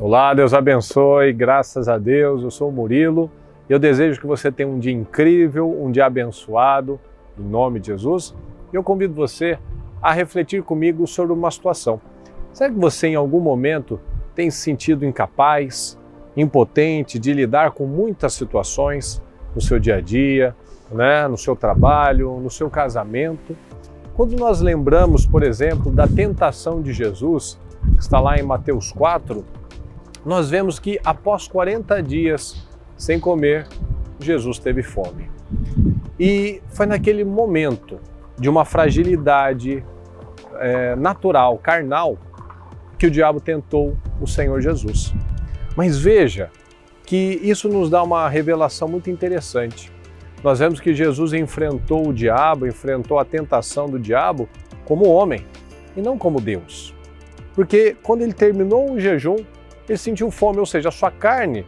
Olá, Deus abençoe, graças a Deus, eu sou o Murilo e eu desejo que você tenha um dia incrível, um dia abençoado, em nome de Jesus. E eu convido você a refletir comigo sobre uma situação. Será que você em algum momento tem se sentido incapaz, impotente de lidar com muitas situações no seu dia a dia, no seu trabalho, no seu casamento? Quando nós lembramos, por exemplo, da tentação de Jesus, que está lá em Mateus 4, nós vemos que após 40 dias sem comer, Jesus teve fome. E foi naquele momento de uma fragilidade natural, carnal, que o diabo tentou o Senhor Jesus. Mas veja que isso nos dá uma revelação muito interessante. Nós vemos que Jesus enfrentou o diabo, enfrentou a tentação do diabo como homem e não como Deus. Porque quando ele terminou o jejum, ele sentiu fome, ou seja, a sua carne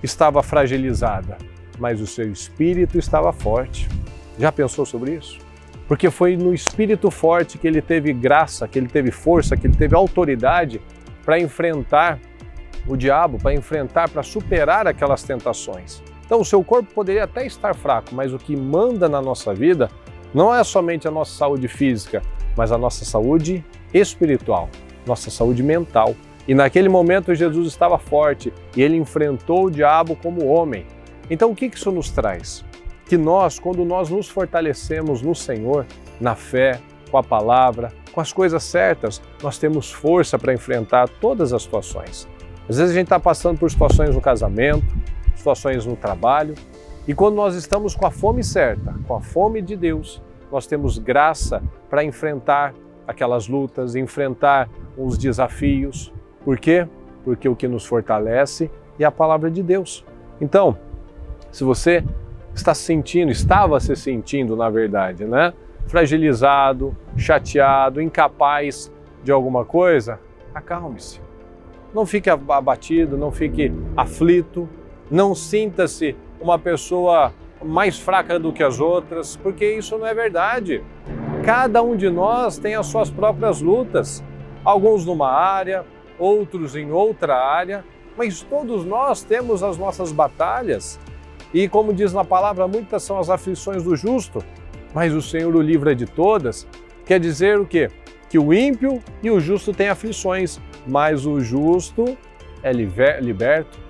estava fragilizada, mas o seu espírito estava forte. Já pensou sobre isso? Porque foi no espírito forte que ele teve graça, que ele teve força, que ele teve autoridade para enfrentar o diabo, para superar aquelas tentações. Então o seu corpo poderia até estar fraco, mas o que manda na nossa vida não é somente a nossa saúde física, mas a nossa saúde espiritual, nossa saúde mental. E naquele momento Jesus estava forte e ele enfrentou o diabo como homem. Então o que isso nos traz? Que nós, quando nós nos fortalecemos no Senhor, na fé, com a palavra, com as coisas certas, nós temos força para enfrentar todas as situações. Às vezes a gente está passando por situações no casamento, situações no trabalho, e quando nós estamos com a fome certa, com a fome de Deus, nós temos graça para enfrentar aquelas lutas, enfrentar os desafios. Por quê? Porque o que nos fortalece é a palavra de Deus. Então, se você estava se sentindo, na verdade, fragilizado, chateado, incapaz de alguma coisa, acalme-se. Não fique abatido, não fique aflito, não sinta-se uma pessoa mais fraca do que as outras, porque isso não é verdade. Cada um de nós tem as suas próprias lutas, alguns numa área, outros em outra área, mas todos nós temos as nossas batalhas. E como diz na palavra, muitas são as aflições do justo, mas o Senhor o livra de todas. Quer dizer o quê? Que o ímpio e o justo têm aflições, mas o justo é liberto,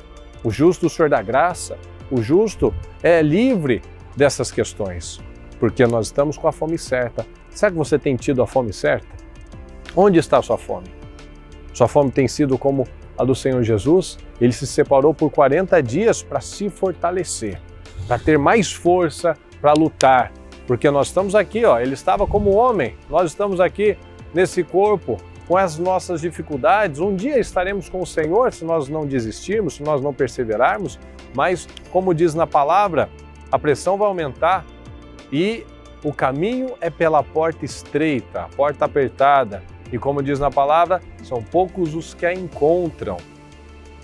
o justo o Senhor dá graça, o justo é livre dessas questões, porque nós estamos com a fome certa. Será que você tem tido a fome certa? Onde está a sua fome? Sua fome tem sido como a do Senhor Jesus? Ele se separou por 40 dias para se fortalecer, para ter mais força para lutar, porque nós estamos aqui, ele estava como homem, nós estamos aqui nesse corpo, com as nossas dificuldades. Um dia estaremos com o Senhor se nós não desistirmos, se nós não perseverarmos, mas como diz na palavra, a pressão vai aumentar e o caminho é pela porta estreita, a porta apertada. E como diz na palavra, são poucos os que a encontram.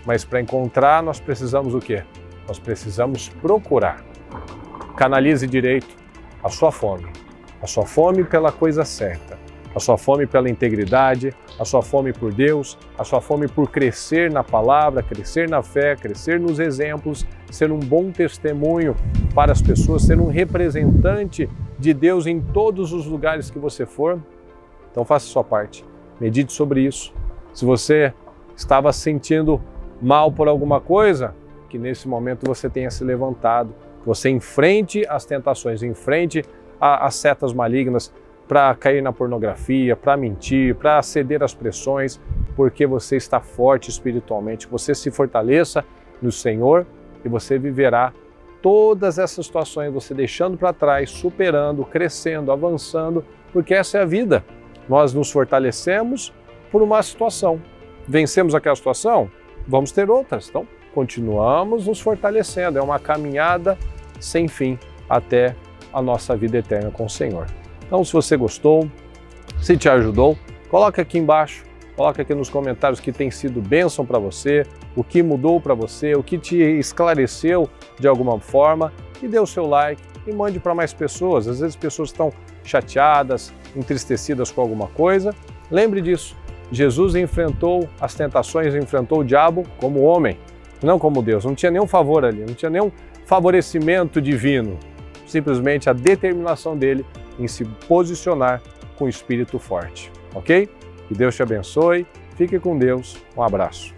Mas para encontrar, nós precisamos o quê? Nós precisamos procurar. Canalize direito a sua fome pela coisa certa, a sua fome pela integridade, a sua fome por Deus, a sua fome por crescer na palavra, crescer na fé, crescer nos exemplos, ser um bom testemunho para as pessoas, ser um representante de Deus em todos os lugares que você for. Então faça a sua parte, medite sobre isso. Se você estava se sentindo mal por alguma coisa, que nesse momento você tenha se levantado, você enfrente as tentações, enfrente as setas malignas para cair na pornografia, para mentir, para ceder às pressões, porque você está forte espiritualmente. Você se fortaleça no Senhor e você viverá todas essas situações, você deixando para trás, superando, crescendo, avançando, porque essa é a vida. Nós nos fortalecemos por uma situação. Vencemos aquela situação, vamos ter outras. Então, continuamos nos fortalecendo. É uma caminhada sem fim até a nossa vida eterna com o Senhor. Então, se você gostou, se te ajudou, coloca aqui embaixo, coloca aqui nos comentários o que tem sido bênção para você, o que mudou para você, o que te esclareceu de alguma forma, e dê o seu like e mande para mais pessoas. Às vezes pessoas estão chateadas, entristecidas com alguma coisa. Lembre disso, Jesus enfrentou as tentações, enfrentou o diabo como homem, não como Deus. Não tinha nenhum favor ali, não tinha nenhum favorecimento divino. Simplesmente a determinação dele em se posicionar com o espírito forte, ok? Que Deus te abençoe, fique com Deus, um abraço.